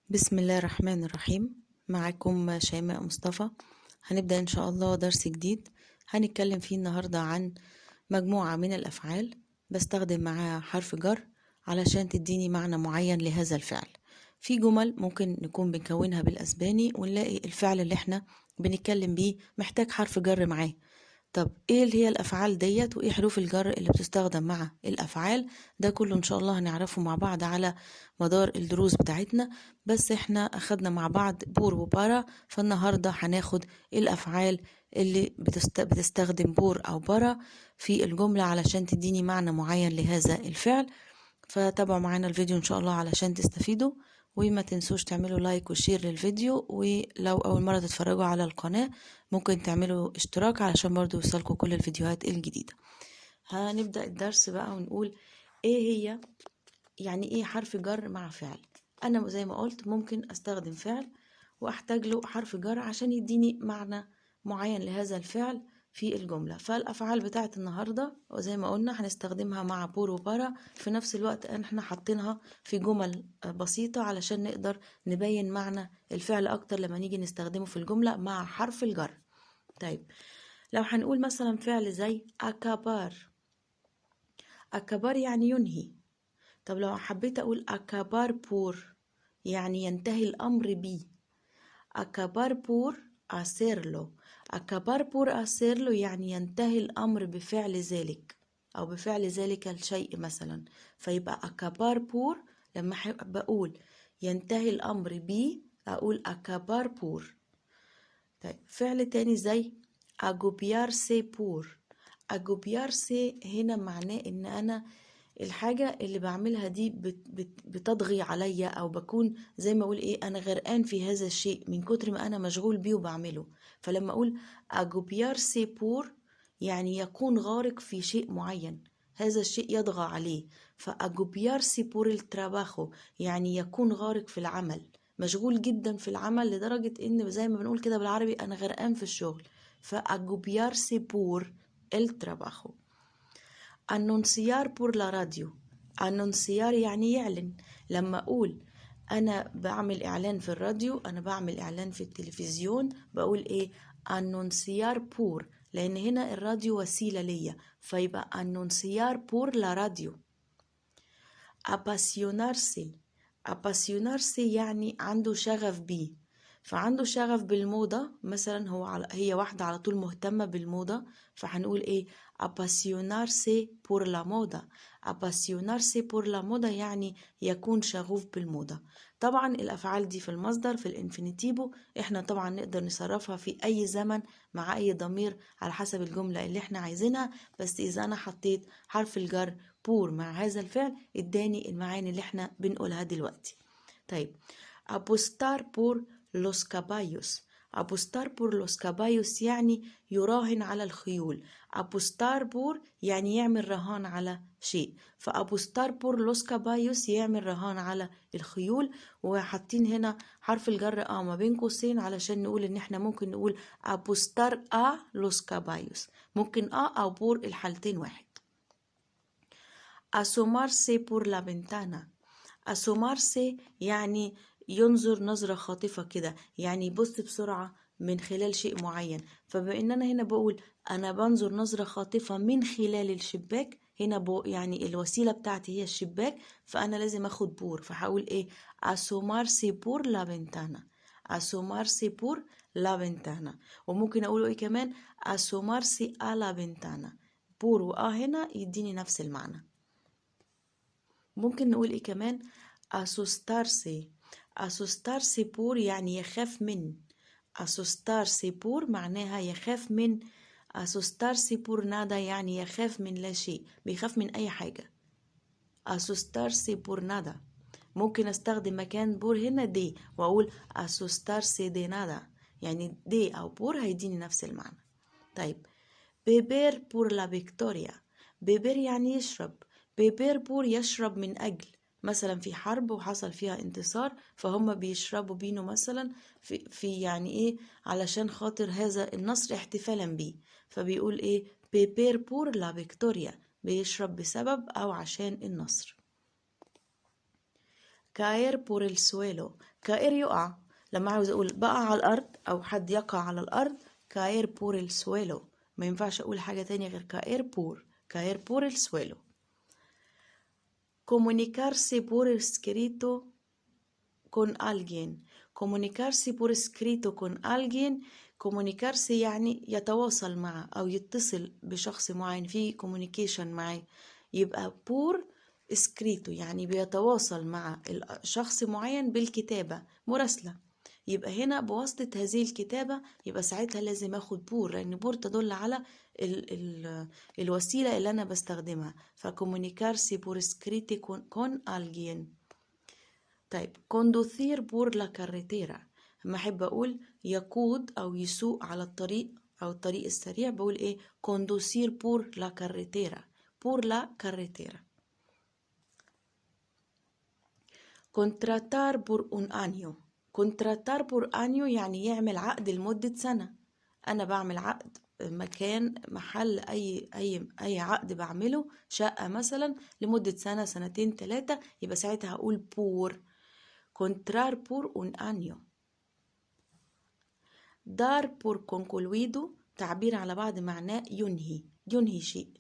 بسم الله الرحمن الرحيم. معاكم شيماء مصطفى. هنبدأ إن شاء الله درس جديد هنتكلم فيه النهاردة عن مجموعة من الأفعال بستخدم معاها حرف جر علشان تديني معنى معين لهذا الفعل. في جمل ممكن نكون بنكونها بالأسباني ونلاقي الفعل اللي احنا بنتكلم بيه محتاج حرف جر معاه. طب ايه اللي هي الافعال ديت وايه حروف الجر اللي بتستخدم مع الافعال؟ ده كله ان شاء الله هنعرفه مع بعض على مدار الدروس بتاعتنا. بس احنا اخدنا مع بعض بور وبارا، فالنهاردة هناخد الافعال اللي بتستخدم بور او بارا في الجملة علشان تديني معنى معين لهذا الفعل. فتابعوا معانا الفيديو ان شاء الله علشان تستفيدوا، وما تنسوش تعملوا لايك وشير للفيديو، ولو اول مرة تتفرجوا على القناة ممكن تعملوا اشتراك علشان برضو يوصلكوا كل الفيديوهات الجديدة. هنبدأ الدرس بقى ونقول ايه هي، يعني ايه حرف جر مع فعل. انا زي ما قلت ممكن استخدم فعل واحتاج له حرف جر عشان يديني معنى معين لهذا الفعل في الجملة. فالافعال بتاعت النهاردة وزي ما قلنا هنستخدمها مع بور وبارا، في نفس الوقت احنا حاطينها في جمل بسيطة علشان نقدر نبين معنى الفعل اكتر لما نيجي نستخدمه في الجملة مع حرف الجر. طيب، لو هنقول مثلا فعل زي أكبر. أكبر يعني ينهي. طب لو حبيت أقول أكبر بور يعني ينتهي الأمر بي. أكبر بور أسيرلو. أكبر بور أسيرلو يعني ينتهي الأمر بفعل ذلك أو بفعل ذلك الشيء مثلا. فيبقى أكبر بور لما بقول ينتهي الأمر بي أقول أكبر بور. طيب، فعل تاني زي أجوبيارسي بور. أجوبيارسي هنا معناه إن أنا الحاجة اللي بعملها دي بتضغي عليا، أو بكون زي ما أقول إيه، أنا غرقان في هذا الشيء من كتر ما أنا مشغول بيه وبعمله. فلما أقول أجوبيارسي بور يعني يكون غارق في شيء معين، هذا الشيء يضغى عليه. فأجوبيارسي بور التراباخو يعني يكون غارق في العمل، مشغول جدا في العمل لدرجة ان زي ما بنقول كده بالعربي انا غرقان في الشغل. فاجوبيارسي بور التراباخو. انونسيار بور لا راديو. انونسيار يعني يعلن. لما اقول انا بعمل اعلان في الراديو، انا بعمل اعلان في التلفزيون، بقول ايه؟ انونسيار بور، لان هنا الراديو وسيلة ليا، فيبقى انونسيار بور لا راديو. apasionarse. apasionarse يعني عنده شغف بيه. فعنده شغف بالموضة مثلا، هي واحدة على طول مهتمة بالموضة، فهنقول ايه؟ apasionarse por la moda. apasionarse por la moda يعني يكون شغوف بالموضة. طبعا الافعال دي في المصدر في الانفينيتيفو احنا طبعا نقدر نصرفها في اي زمن مع اي ضمير على حسب الجملة اللي احنا عايزينها. بس اذا انا حطيت حرف الجر بور مع هذا الفعل اداني المعاني اللي احنا بنقولها دلوقتي. طيب، apostar por los caballos. apostar por los caballos يعني يراهن على الخيول. apostar por يعني يعمل رهان على شيء، فapostar por los caballos يعمل رهان على الخيول. وحاطين هنا حرف الجر ما بين قوسين علشان نقول ان احنا ممكن نقول apostar a los caballos، ممكن او por الحالتين واحد. asomarse por la ventana. asomarse يعني ينظر نظرة خاطفة كده، يعني يبص بسرعة من خلال شيء معين. فبما ان انا هنا بقول انا بنظر نظرة خاطفة من خلال الشباك، هنا يعني الوسيلة بتاعتي هي الشباك، فانا لازم اخد بور، فهقول ايه؟ asomarse por la ventana. asomarse por la ventana. وممكن اقوله ايه كمان؟ asomarse a la ventana. بور هنا يديني نفس المعنى. ممكن نقول ايه كمان؟ asustarse. asustarse por يعني يخاف من. asustarse por معناها يخاف من. asustarse por nada يعني يخاف من لا شيء، بيخاف من اي حاجة. asustarse por nada. ممكن استخدم مكان بور هنا دي واقول asustarse de nada، يعني دي او بور هيديني نفس المعنى. طيب، beber por la victoria. beber يعني يشرب. beber por يشرب من أجل، مثلا في حرب وحصل فيها انتصار فهم بيشربوا بينه مثلا في يعني ايه، علشان خاطر هذا النصر احتفالا بيه، فبيقول ايه؟ beber por la victoria، بيشرب بسبب او عشان النصر. caer por el suelo. caer يقع. لما عاوز اقول بقع على الارض او حد يقع على الارض caer por el suelo. ما ينفعش اقول حاجة تانية غير caer por el suelo. comunicarse por escrito con alguien. comunicarse por escrito con alguien. comunicarse يعني يتواصل مع أو يتصل بشخص معين في communication معي. يبقى por escrito يعني بيتواصل مع شخص معين بالكتابة مراسلة. يبقى هنا بواسطة هذه الكتابة يبقى ساعتها لازم اخد بور لأن بور تدل على الوسيلة اللي أنا بستخدمها. فكومونيكارسي بور سكريتي كون alguien. طيب conducir por la carretera. لما أحب أقول يقود أو يسوق على الطريق أو الطريق السريع بقول إيه conducir por la carretera. por la carretera. contratar por un año. contratar por año يعني يعمل عقد لمدة سنة. أنا بعمل عقد مكان محل أي عقد بعمله شقة مثلا لمدة سنة سنتين 3 يبقى ساعتها هقول por. contrar por un año. dar por concluido تعبير على بعض معناه ينهي شيء.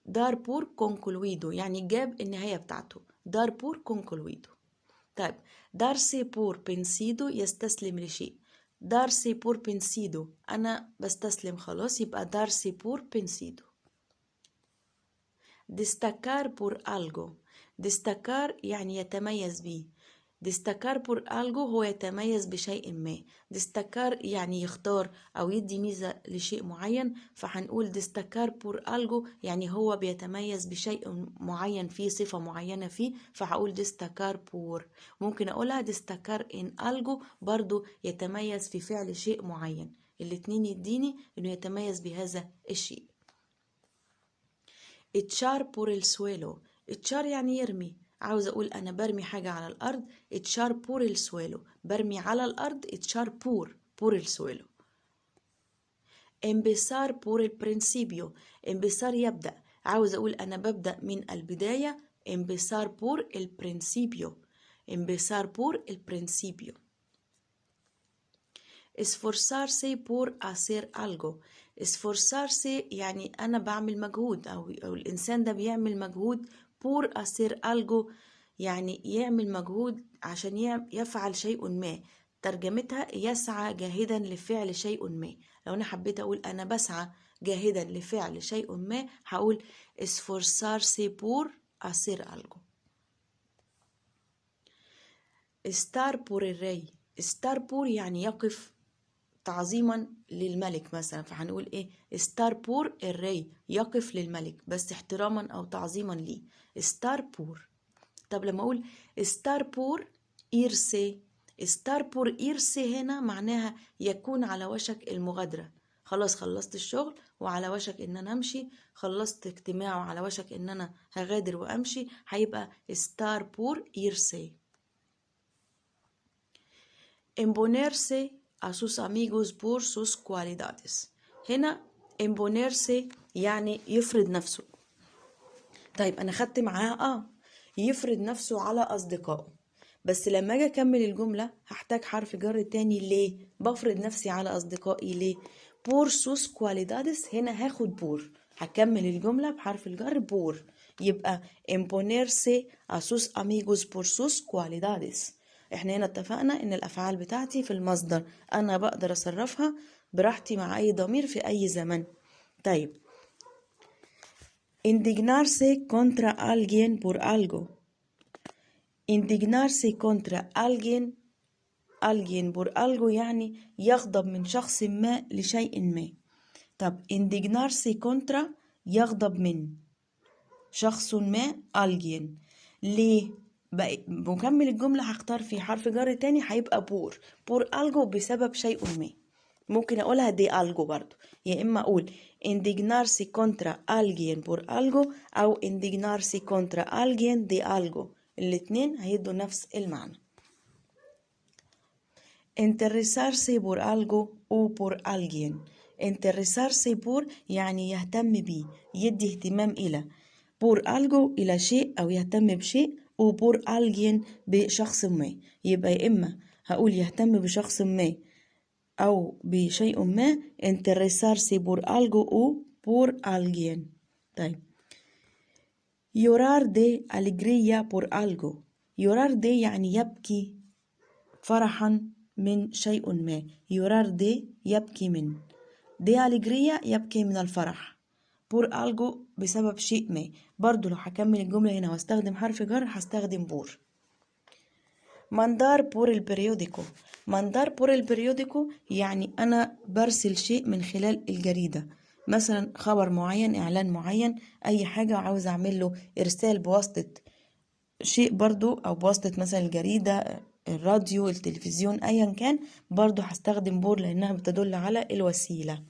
dar por concluido يعني جاب النهاية بتاعته. dar por concluido. طيب darse por vencido يستسلم لشيء. darse por vencido أنا بستسلم خلاص يبقى darse por vencido. destacar por algo. destacar يعني يتميز به. destacar por algo هو يتميز بشيء ما. destacar يعني يختار أو يدي ميزة لشيء معين. فهنقول destacar por algo يعني هو بيتميز بشيء معين فيه صفة معينة فيه فهقول destacar por. ممكن أقولها destacar en algo برضو يتميز في فعل شيء معين. الاتنين يديني إنه يتميز بهذا الشيء. echar por el suelo. echar يعني يرمي. عاوز أقول أنا برمي حاجة على الأرض echar por el suelo. برمي على الأرض echar por el suelo. empezar por el principio. empezar يبدأ. عاوز أقول أنا ببدأ من البداية empezar por el principio. empezar por el principio. esforzarse por hacer algo. esforzarse يعني أنا بعمل مجهود أو الإنسان ده بيعمل مجهود por hacer algo يعني يعمل مجهود عشان يفعل شيء ما. ترجمتها يسعى جاهدا لفعل شيء ما. لو أنا حبيت أقول أنا بسعى جاهدا لفعل شيء ما هقول esforzarse por hacer algo. estar por el rey. estar por يعني يقف تعظيما للملك مثلا فهنقول ايه estar por el rey يقف للملك بس احتراما او تعظيما ليه. estar por. طب لما اقول estar por irse. estar por irse هنا معناها يكون على وشك المغادرة. خلاص خلصت الشغل وعلى وشك ان انا امشي. خلصت اجتماع وعلى وشك ان انا هغادر وامشي هيبقى estar por irse. imponerse a sus amigos por sus cualidades. هنا imponerse يعني يفرض نفسه. طيب أنا خدت معاه يفرض نفسه على أصدقائه بس لما أجي أكمل الجملة هحتاج حرف جر تاني. ليه بفرض نفسي على أصدقائي؟ ليه por sus cualidades هنا هاخد بور. هكمل الجملة بحرف الجر بور يبقى imponerse a sus amigos por sus cualidades. احنا هنا اتفقنا ان الافعال بتاعتي في المصدر انا بقدر اصرفها براحتي مع اي ضمير في اي زمن. طيب indignarse contra alguien por algo. indignarse contra alguien por algo يعني يغضب من شخص ما لشيء ما. طب indignarse contra يغضب من شخص ما alguien. ليه مكمل الجملة هختار في حرف جر تاني هيبقى بور algo بسبب شيء ما. ممكن أقولها دي algo برضو يا إما أقول indignarse contra alguien por algo أو indignarse contra alguien de algo. الاتنين هيدوا نفس المعنى. interesarse por algo o por alguien. interesarse por يعني يهتم بيه يدي اهتمام إلى por algo إلى شيء أو يهتم بشيء و por alguien بشخص ما. يبقى يا إما هقول يهتم بشخص ما أو بشيء ما interesarse por algo o por alguien. طيب llorar de alegría por algo. llorar de يعني يبكي فرحا من شيء ما. llorar de يبكي من. de alegría يبكي من الفرح. por algo بسبب شيء ما. برضو لو هكمل الجملة هنا واستخدم حرف جر هستخدم por. mandar por el periódico. mandar por el periódico يعني أنا برسل شيء من خلال الجريدة، مثلا خبر معين، إعلان معين، أي حاجة عاوز أعمل له إرسال بواسطة شيء برضو أو بواسطة مثلا الجريدة، الراديو، التلفزيون، أيا كان، برضو هستخدم بور لأنها بتدل على الوسيلة.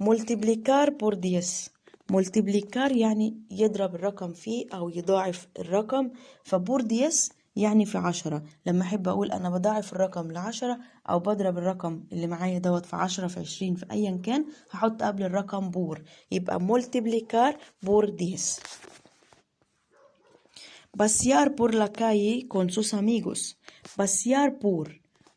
multiplicar por 10. multiplicar يعني يضرب الرقم فيه أو يضاعف الرقم، فبور 10 يعني في 10. لما أحب أقول أنا بضاعف الرقم ل10 أو بضرب الرقم اللي معايا دوت في 10 في 20 في أيا كان، هحط قبل الرقم بور، يبقى multiplicar por 10. pasear por la calle con sus amigos. pasear por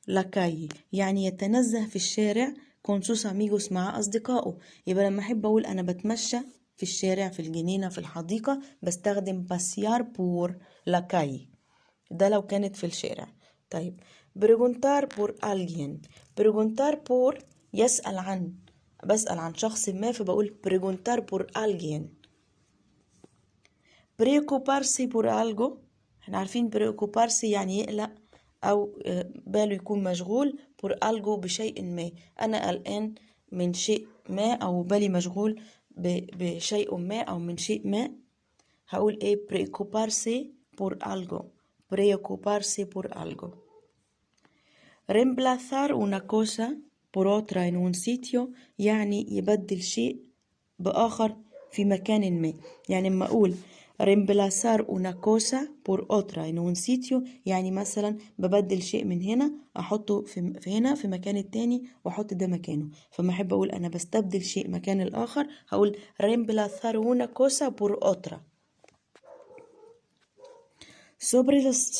la calle يعني يتنزه في الشارع con sus amigos مع أصدقائه. يبقى لما أحب أقول أنا بتمشى في الشارع، في الجنينة، في الحديقة، بستخدم pasear por la calle، ده لو كانت في الشارع. طيب preguntar por alguien. preguntar por يسأل عن، بسأل عن شخص ما فبقول preguntar por alguien. preocuparse por algo. احنا عارفين preocuparse يعني يقلق أو باله يكون مشغول. por algo بشيء ما، أنا قلقان من شيء ما أو بالي مشغول بشيء ما أو من شيء ما، هقول إيه؟ preocuparse por algo. preocuparse por algo. reemplazar una cosa por otra en un sitio يعني يبدل شيء بآخر في مكان ما. يعني لما أقول reemplazar una cosa por otra en un sitio يعني مثلا ببدل شيء من هنا أحطه في هنا في مكان التاني وأحط ده مكانه. فما أحب أقول أنا بستبدل شيء مكان الآخر هقول reemplazar una cosa por otra.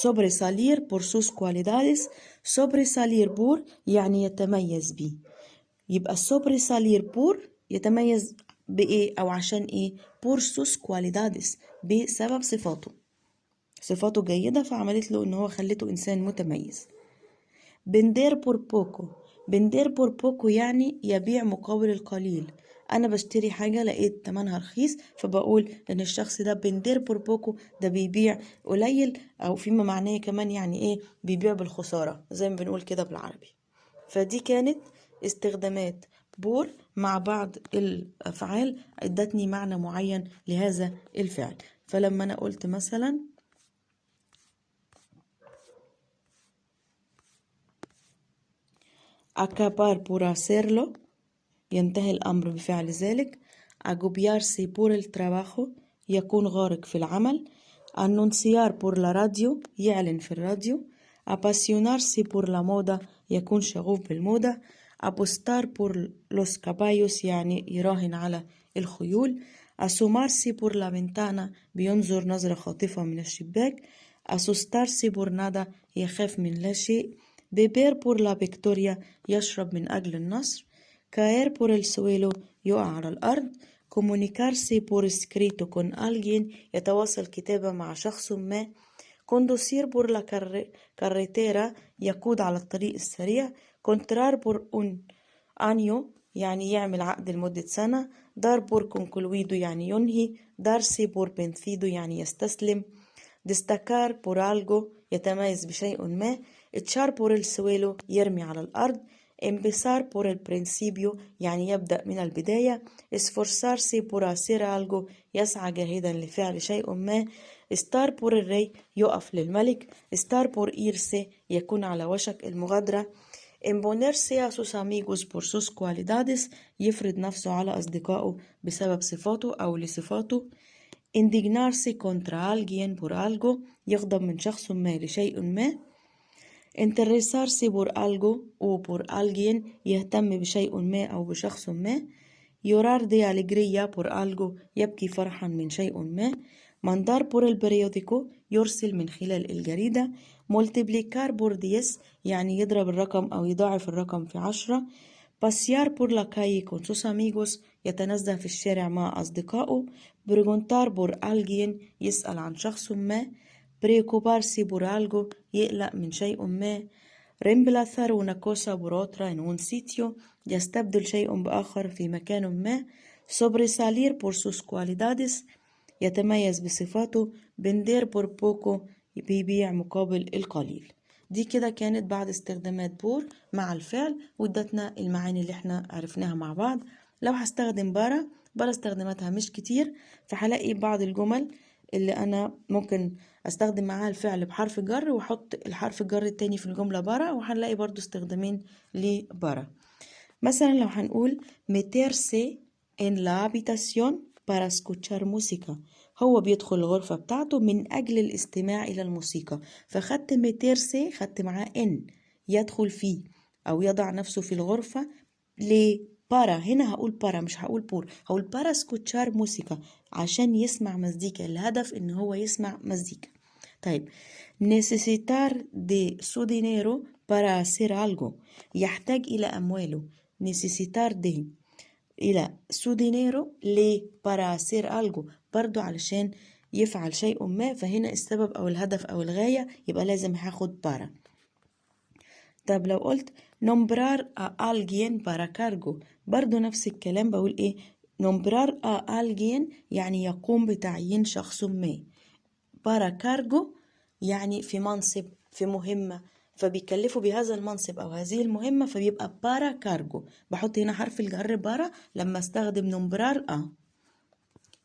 sobresalir por sus cualidades. sobresalir por يعني يتميز بيه، يبقى sobresalir por يتميز بإيه أو عشان إيه؟ por sus cualidades بسبب صفاته، صفاته جيدة فعملت له إن هو خلته إنسان متميز. vender por poco. vender por poco يعني يبيع مقابل القليل. أنا بشتري حاجة لقيت تمنها رخيص فبقول إن الشخص ده vender por poco، ده بيبيع قليل، أو فيما معناه كمان يعني إيه؟ بيبيع بالخسارة زي ما بنقول كده بالعربي. فدي كانت استخدامات بور مع بعض الأفعال ادتني معنى معين لهذا الفعل. فلما أنا قلت مثلا acabar por hacerlo ينتهي الأمر بفعل ذلك. agobiarse por el trabajo يكون غارق في العمل. anunciar por la radio يعلن في الراديو. apasionarse por la moda يكون شغوف بالموضة. apostar por los caballos يعني يراهن على الخيول. asomarse por la ventana بينظر نظرة خاطفة من الشباك. asustarse por nada يخاف من لا شيء. beber por la victoria يشرب من أجل النصر. caer por el suelo يقع على الأرض. comunicarse por escrito con alguien يتواصل كتابة مع شخص ما. conducir por la carretera يقود على الطريق السريع. contrar por un año يعني يعمل عقد لمدة سنة. dar por concluido يعني ينهي. darse por vencido يعني يستسلم. destacar por algo يتميز بشيء ما. echar por el suelo يرمي على الأرض. empezar por el principio يعني يبدأ من البداية. esforzarse por hacer algo يسعى جاهدا لفعل شيء ما. estar por el rey يقف للملك. estar por irse يكون على وشك المغادرة. imponerse a sus amigos por sus cualidades يفرض نفسه على أصدقائه بسبب صفاته أو لصفاته. indignarse contra alguien por algo يغضب من شخص ما لشيء ما. interesarse por algo أو por alguien يهتم بشيء ما أو بشخص ما. llorar de alegría por algo يبكي فرحا من شيء ما. mandar por el periódico يرسل من خلال الجريدة. multiplicar por 10 يعني يضرب الرقم أو يضاعف الرقم في 10. pasear por la calle con sus amigos يتنزه في الشارع مع أصدقائه. preguntar por alguien يسأل عن شخص ما. preocuparse por algo يقلق من شيء ما. reemplazar una cosa por otra en un sitio يستبدل شيء بآخر في مكان ما. sobresalir por sus cualidades يتميز بصفاته. vender por poco بيبيع مقابل القليل. دي كده كانت بعض استخدامات بور مع الفعل وادتنا المعاني اللي احنا عرفناها مع بعض. لو هستخدم برا استخداماتها مش كتير، فهلاقي بعض الجمل اللي انا ممكن استخدم معاها الفعل بحرف جر واحط الحرف الجر التاني في الجملة برا، وهنلاقي برضو استخدامين لبرا. مثلا لو هنقول meterse en la habitación para escuchar música، هو بيدخل الغرفة بتاعته من أجل الاستماع إلى الموسيقى، فخدت meterse خدت معاه ان يدخل فيه أو يضع نفسه في الغرفة. ليه؟ بارا، هنا هقول بارا مش هقول بور، هقول بارا escuchar música عشان يسمع مزيكا، الهدف إن هو يسمع مزيكا. طيب necesitar de su dinero para hacer algo، يحتاج إلى أمواله. necesitar de إلى su dinero ليه؟ para hacer algo، برضو علشان يفعل شيء ما، فهنا السبب أو الهدف أو الغاية يبقى لازم هاخد para. طب لو قلت nombrar a alguien para cargo، برضو نفس الكلام، بقول ايه؟ nombrar a alguien يعني يقوم بتعيين شخص ما. para cargo يعني في منصب في مهمة، فبيكلفوا بهذا المنصب أو هذه المهمة، فبيبقى para cargo. بحط هنا حرف الجر para لما استخدم nombrar a.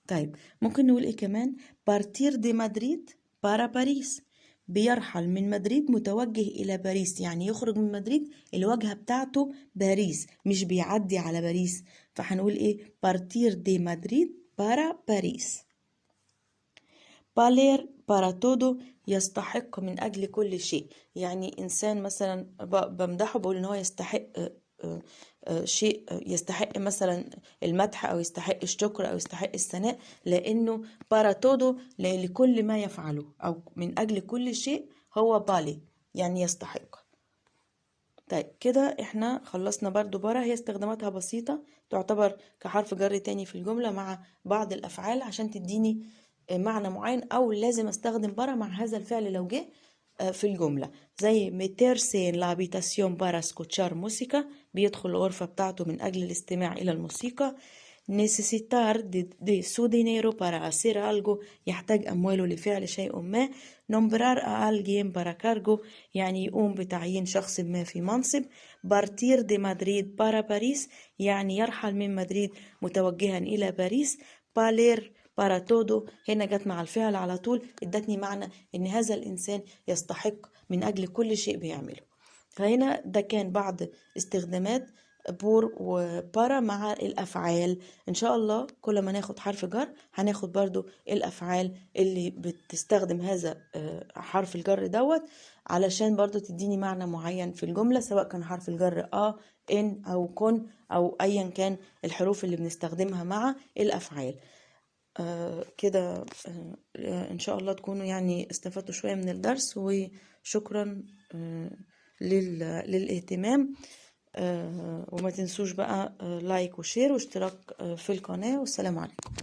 طيب ممكن نقول ايه كمان؟ partir de Madrid para París، بيرحل من مدريد متوجه إلى باريس، يعني يخرج من مدريد الوجهة بتاعته باريس، مش بيعدي على باريس، فهنقول ايه؟ partir de Madrid para París. valer para todo يستحق من أجل كل شيء، يعني إنسان مثلا بمدحه بقول إن هو يستحق شيء، يستحق مثلا المدح أو يستحق الشكر أو يستحق الثناء، لأنه para todo لكل ما يفعله أو من أجل كل شيء هو بالي يعني يستحق. طيب كده احنا خلصنا برضو برا، هي استخداماتها بسيطة، تعتبر كحرف جر تاني في الجملة مع بعض الأفعال عشان تديني معنى معين، أو لازم استخدم برا مع هذا الفعل لو جه في الجملة، زي meterse en la habitación para escuchar música، بيدخل الغرفة بتاعته من أجل الاستماع إلى الموسيقى. necesitar de su dinero para hacer algo، يحتاج أمواله لفعل شيء ما. nombrar a alguien para cargo يعني يقوم بتعيين شخص ما في منصب. partir de Madrid para París يعني يرحل من مدريد متوجها إلى باريس. valer para todo هنا جت مع الفعل على طول، ادتني معنى ان هذا الانسان يستحق من اجل كل شيء بيعمله. فهنا ده كان بعض استخدامات بور وبارا مع الافعال. ان شاء الله كل ما ناخد حرف جر هناخد برضو الافعال اللي بتستخدم هذا حرف الجر دوت علشان برضو تديني معنى معين في الجملة، سواء كان حرف الجر ان او كن او ايا كان الحروف اللي بنستخدمها مع الافعال. كده إن شاء الله تكونوا يعني استفدتوا شوية من الدرس، وشكرا للاهتمام. وما تنسوش بقى لايك وشير واشتراك في القناة، والسلام عليكم.